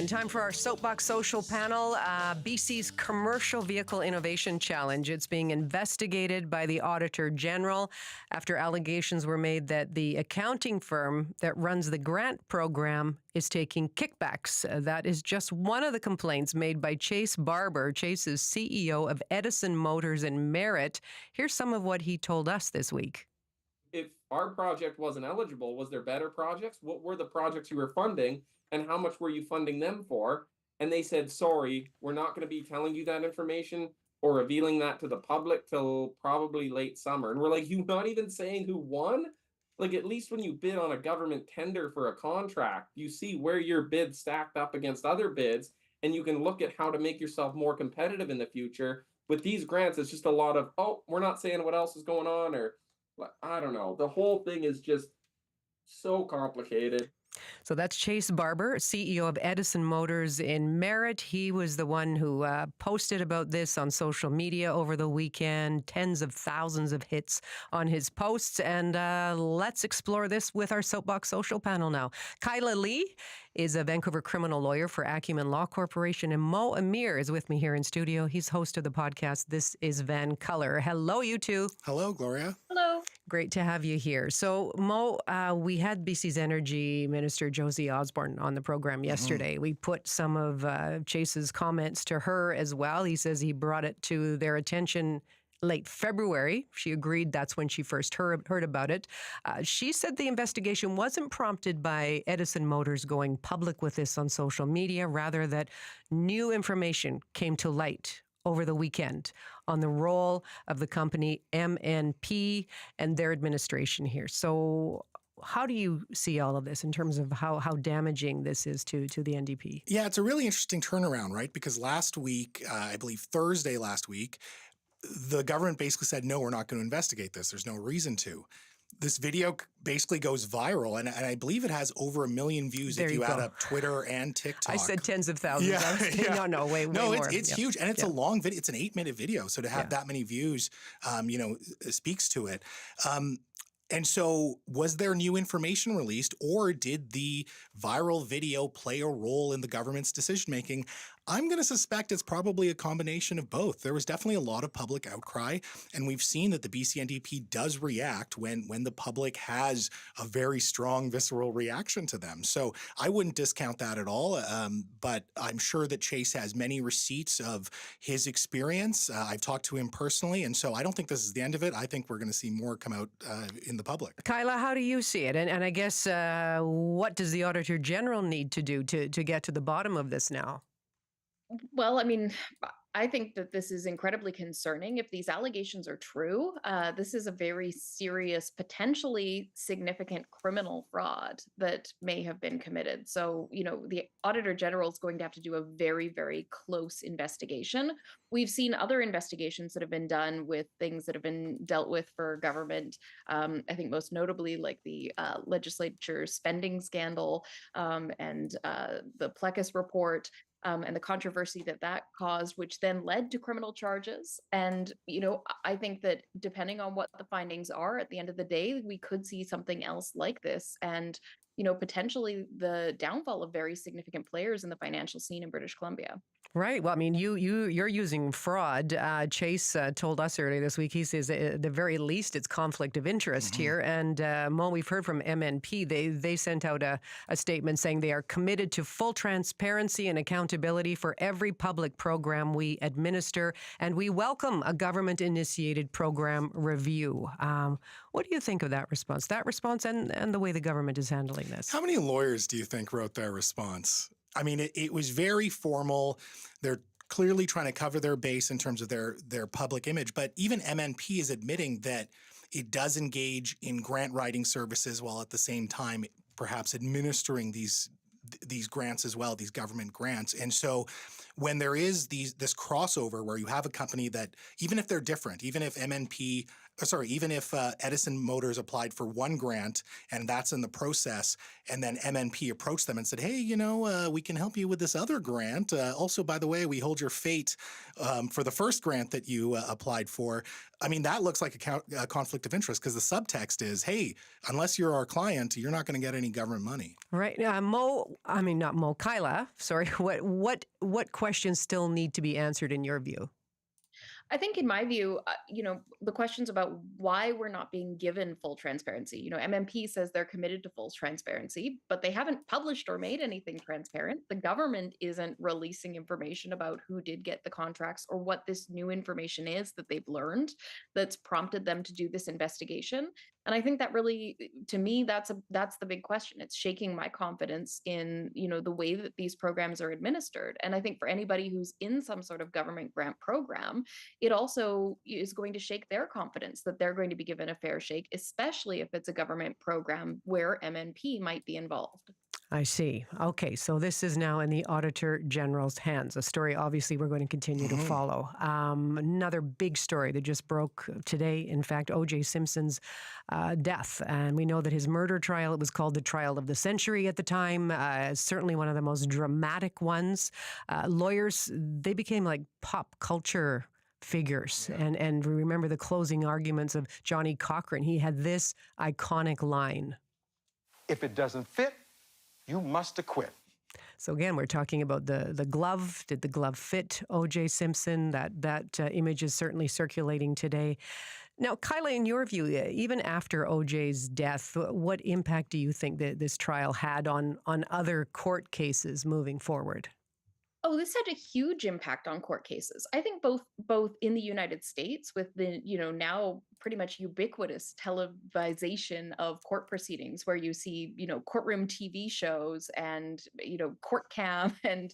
and time for our Soapbox Social panel. BC's Commercial Vehicle Innovation Challenge. It's being investigated by the Auditor General after allegations were made that the accounting firm that runs the grant program is taking kickbacks. That is just one of the complaints made by Chase Barber. Chase is CEO of Edison Motors in Merritt. Here's some of what he told us this week. If our project wasn't eligible, was there better projects? What were the projects you were funding and how much were you funding them for? And they said, sorry, we're not going to be telling you that information or revealing that to the public till probably late summer. And we're like, you're not even saying who won? Like, at least when you bid on a government tender for a contract, you see where your bid stacked up against other bids, and you can look at how to make yourself more competitive in the future. With these grants, it's just a lot of, oh, we're not saying what else is going on, or I don't know. The whole thing is just so complicated. So that's Chase Barber, CEO of Edison Motors in Merritt. He was the one who posted about this on social media over the weekend, tens of thousands of hits on his posts. And let's explore this with our Soapbox Social panel now. Kyla Lee is a Vancouver criminal lawyer for Acumen Law Corporation, and Mo Amir is with me here in studio. He's host of the podcast, This is Van Color. Hello, you two. Hello, Gloria. Hello. Great to have you here. So, Mo, we had BC's Energy Minister Josie Osborne on the program yesterday. We put some of Chase's comments to her as well. He says he brought it to their attention late February. She agreed that's when she first heard about it. She said the investigation wasn't prompted by Edison Motors going public with this on social media, rather that new information came to light over the weekend on the role of the company MNP and their administration here. So how do you see all of this in terms of how damaging this is to the NDP? Yeah, it's a really interesting turnaround, right? Because last week, I believe Thursday last week, the government basically said, no, we're not going to investigate this. There's no reason to. This video basically goes viral, and I believe it has over 1 million views if you add up Twitter and TikTok. I said tens of thousands. Yeah. Way more. No, it's huge, and it's a long video. It's an 8-minute video, so to have that many views, speaks to it. And so was there new information released, or did the viral video play a role in the government's decision-making? I'm going to suspect it's probably a combination of both. There was definitely a lot of public outcry, and we've seen that the BC NDP does react when the public has a very strong visceral reaction to them. So I wouldn't discount that at all, but I'm sure that Chase has many receipts of his experience. I've talked to him personally, and so I don't think this is the end of it. I think we're going to see more come out in the public. Kyla, how do you see it? And I guess what does the Auditor General need to do to get to the bottom of this now? Well, I mean, I think that this is incredibly concerning. If these allegations are true, this is a very serious, potentially significant criminal fraud that may have been committed. So, the Auditor General is going to have to do a very, very close investigation. We've seen other investigations that have been done with things that have been dealt with for government. I think most notably like the legislature spending scandal and the Plecas report. And the controversy that caused, which then led to criminal charges. And, I think that depending on what the findings are, at the end of the day, we could see something else like this. And, potentially the downfall of very significant players in the financial scene in British Columbia. Right. Well, I mean, you're using fraud. Chase told us earlier this week, he says at the very least it's conflict of interest here. And Mo, we've heard from MNP. They sent out a statement saying they are committed to full transparency and accountability for every public program we administer, and we welcome a government-initiated program review. What do you think of that response? And the way the government is handling this? How many lawyers do you think wrote that response? I mean, it was very formal. They're clearly trying to cover their base in terms of their public image. But even MNP is admitting that it does engage in grant writing services while at the same time perhaps administering these grants as well, these government grants. And so when there is this crossover where you have a company that, even if they're different, even if MNP even if Edison Motors applied for one grant and that's in the process, and then MNP approached them and said, hey, we can help you with this other grant. Also, by the way, we hold your fate for the first grant that you applied for. I mean, that looks like a conflict of interest, because the subtext is, hey, unless you're our client, you're not going to get any government money. Right. Kyla, sorry. What questions still need to be answered in your view? I think in my view, the questions about why we're not being given full transparency. MMP says they're committed to full transparency, but they haven't published or made anything transparent. The government isn't releasing information about who did get the contracts or what this new information is that they've learned that's prompted them to do this investigation. And I think that really, to me, that's the big question. It's shaking my confidence in, the way that these programs are administered. And I think for anybody who's in some sort of government grant program, it also is going to shake their confidence that they're going to be given a fair shake, especially if it's a government program where MNP might be involved. I see. Okay, so this is now in the Auditor General's hands, a story obviously we're going to continue to follow. Another big story that just broke today, in fact, OJ Simpson's death. And we know that his murder trial, it was called the trial of the century at the time, certainly one of the most dramatic ones. Lawyers, they became like pop culture figures. And remember the closing arguments of Johnny Cochran. He had this iconic line. If it doesn't fit, you must acquit. So again, we're talking about the glove. Did the glove fit OJ Simpson? That image is certainly circulating today. Now, Kyla, in your view, even after OJ's death, what impact do you think that this trial had on other court cases moving forward? Oh, this had a huge impact on court cases. I think both in the United States with the, now pretty much ubiquitous televisation of court proceedings, where you see, courtroom TV shows and, court cam and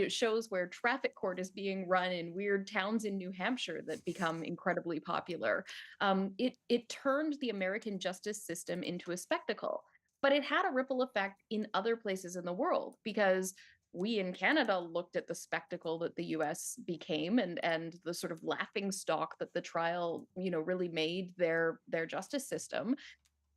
shows where traffic court is being run in weird towns in New Hampshire that become incredibly popular. It turned the American justice system into a spectacle, but it had a ripple effect in other places in the world, because we in Canada looked at the spectacle that the US became and the sort of laughing stock that the trial, really made their justice system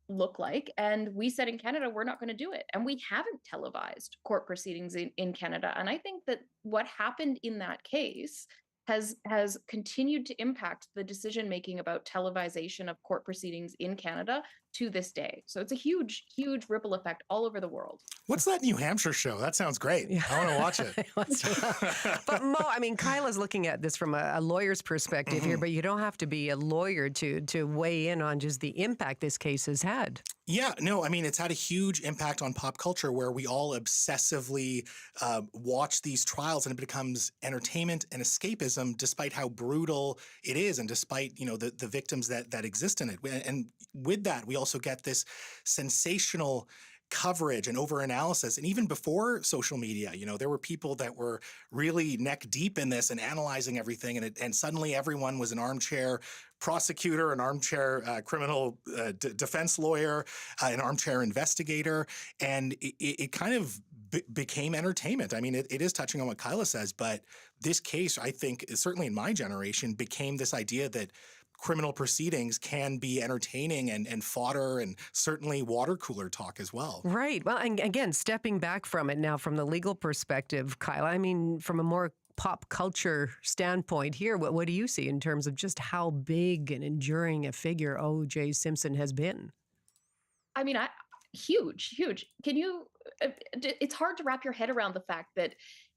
look like. And we said in Canada, we're not going to do it. And we haven't televised court proceedings in Canada. And I think that what happened in that case has continued to impact the decision making about televisation of court proceedings in Canada to this day. So it's a huge, huge ripple effect all over the world. What's that New Hampshire show? That sounds great. Yeah. I want to watch it. But Mo, I mean, Kyla's looking at this from a lawyer's perspective here, but you don't have to be a lawyer to weigh in on just the impact this case has had. Yeah, no, I mean, it's had a huge impact on pop culture, where we all obsessively watch these trials, and it becomes entertainment and escapism, despite how brutal it is, and despite, the victims that exist in it. And with that, we also get this sensational coverage and over-analysis. And even before social media, there were people that were really neck deep in this and analyzing everything. And suddenly everyone was an armchair prosecutor, an armchair criminal defense lawyer, an armchair investigator. And it kind of became entertainment. I mean, it is touching on what Kyla says, but this case, I think, certainly in my generation, became this idea that criminal proceedings can be entertaining and fodder, and certainly water cooler talk as well. Right. Well, and again, stepping back from it now from the legal perspective, Kyla, I mean, from a more pop culture standpoint here, what do you see in terms of just how big and enduring a figure O.J. Simpson has been? I mean, huge. Can you, it's hard to wrap your head around the fact that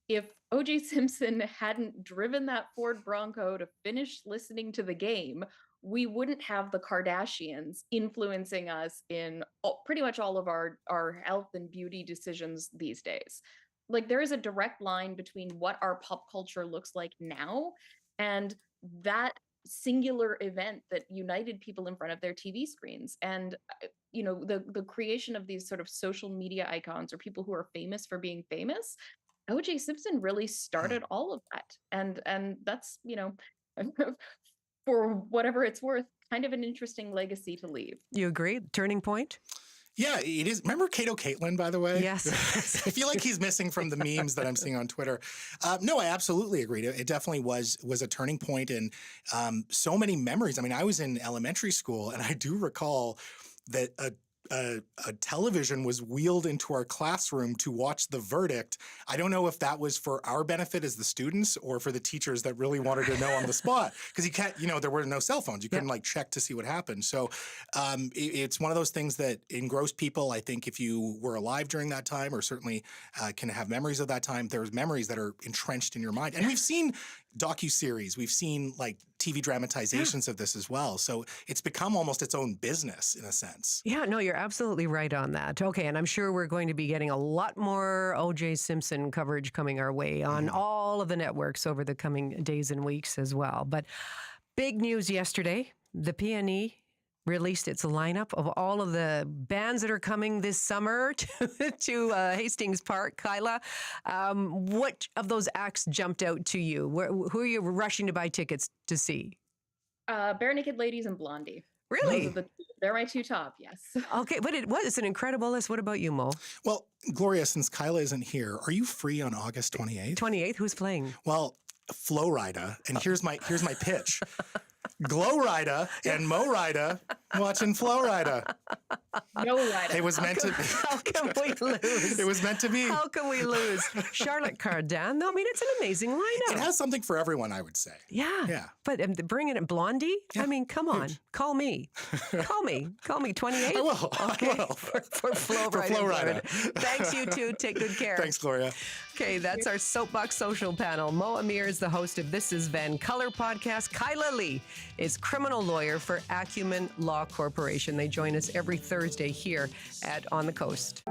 if OJ Simpson hadn't driven that Ford Bronco to finish listening to the game, we wouldn't have the Kardashians influencing us in pretty much all of our health and beauty decisions these days. Like, there is a direct line between what our pop culture looks like now and that singular event that united people in front of their TV screens. And the creation of these sort of social media icons, or people who are famous for being famous, OJ Simpson really started all of that. And that's, for whatever it's worth, kind of an interesting legacy to leave. You agree? Turning point? Yeah, it is. Remember Kato Caitlin, by the way? Yes. I feel like he's missing from the memes that I'm seeing on Twitter. No, I absolutely agree. It definitely was a turning point, and so many memories. I mean, I was in elementary school, and I do recall that a television was wheeled into our classroom to watch the verdict. I don't know if that was for our benefit as the students or for the teachers that really wanted to know on the spot, because you can't, there were no cell phones. You couldn't like check to see what happened. So it's one of those things that engrossed people. I think if you were alive during that time, or certainly can have memories of that time, there's memories that are entrenched in your mind. And we've seen docuseries, we've seen like TV dramatizations of this as well. So it's become almost its own business in a sense. Yeah, no, you're absolutely right on that. Okay, and I'm sure we're going to be getting a lot more OJ Simpson coverage coming our way on all of the networks over the coming days and weeks as well. But big news yesterday, the PNE released its lineup of all of the bands that are coming this summer to Hastings Park. Kyla, what of those acts jumped out to you? Who are you rushing to buy tickets to see? Bare Naked Ladies and Blondie. Really? They're my two top, yes. Okay, but it's an incredible list. What about you, Mo? Well, Gloria, since Kyla isn't here, are you free on August 28th? 28th? Who's playing? Well, Flo Rida, and here's my pitch. Glow Rida and Mo Rida watching Flo Rida. No Rida. It was meant to be. How can we lose? It was meant to be. How can we lose? Charlotte Cardin, though, I mean, it's an amazing lineup. It has something for everyone, I would say. Yeah. Yeah. But bringing it Blondie? Yeah. I mean, come on. Call me. Call me. Call me 28. I will. Okay. I will. For Flo For Rida. Flo Rida. Thanks, you two. Take good care. Thanks, Gloria. Okay, that's our Soapbox Social panel. Mo Amir is the host of This is Vancouver podcast. Kyla Lee is criminal lawyer for Acumen Law Corporation. They join us every Thursday here at On the Coast.